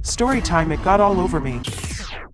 Story time, it got all over me.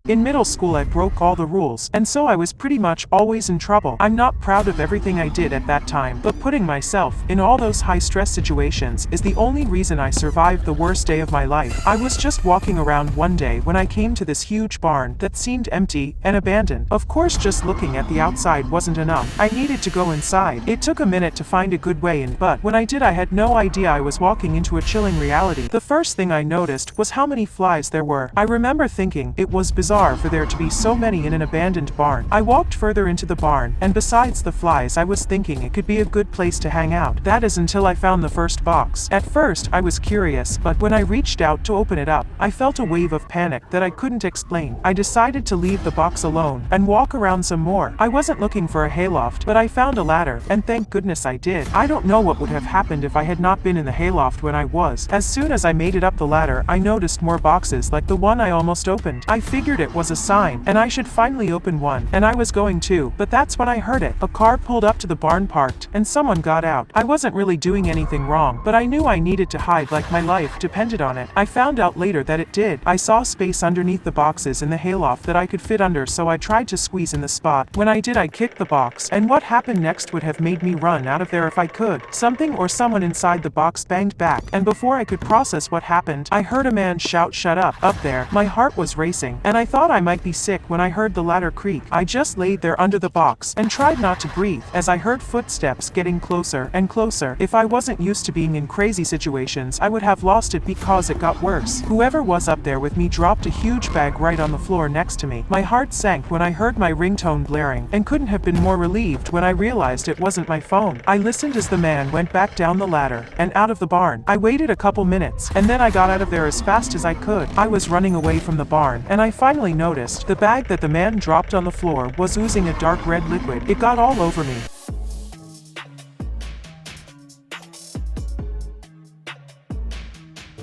In middle school I broke all the rules, and so I was pretty much always in trouble. I'm not proud of everything I did at that time, but putting myself in all those high-stress situations is the only reason I survived the worst day of my life. I was just walking around one day when I came to this huge barn that seemed empty and abandoned. Of course, just looking at the outside wasn't enough. I needed to go inside. It took a minute to find a good way in, but when I did I had no idea I was walking into a chilling reality. The first thing I noticed was how many flies there were. I remember thinking it was bizarre for there to be so many in an abandoned barn. I walked further into the barn, and besides the flies I was thinking it could be a good place to hang out. That is until I found the first box. At first I was curious, but when I reached out to open it up, I felt a wave of panic that I couldn't explain. I decided to leave the box alone and walk around some more. I wasn't looking for a hayloft, but I found a ladder, and thank goodness I did. I don't know what would have happened if I had not been in the hayloft when I was. As soon as I made it up the ladder, I noticed more boxes like the one I almost opened. I figured it was a sign, and I should finally open one, and I was going to, but that's when I heard it. A car pulled up to the barn, parked, and someone got out. I wasn't really doing anything wrong, but I knew I needed to hide like my life depended on it. I found out later that it did. I saw space underneath the boxes in the hayloft that I could fit under, so I tried to squeeze in the spot. When I did, I kicked the box, and what happened next would have made me run out of there if I could. Something or someone inside the box banged back, and before I could process what happened, I heard a man shout, "Shut up there." My heart was racing, and I thought I might be sick when I heard the ladder creak. I just laid there under the box and tried not to breathe as I heard footsteps getting closer and closer. If I wasn't used to being in crazy situations, I would have lost it because it got worse. Whoever was up there with me dropped a huge bag right on the floor next to me. My heart sank when I heard my ringtone blaring, and couldn't have been more relieved when I realized it wasn't my phone. I listened as the man went back down the ladder and out of the barn. I waited a couple minutes, and then I got out of there as fast as I could. I was running away from the barn, and I finally noticed the bag that the man dropped on the floor was oozing a dark red liquid. It got all over me.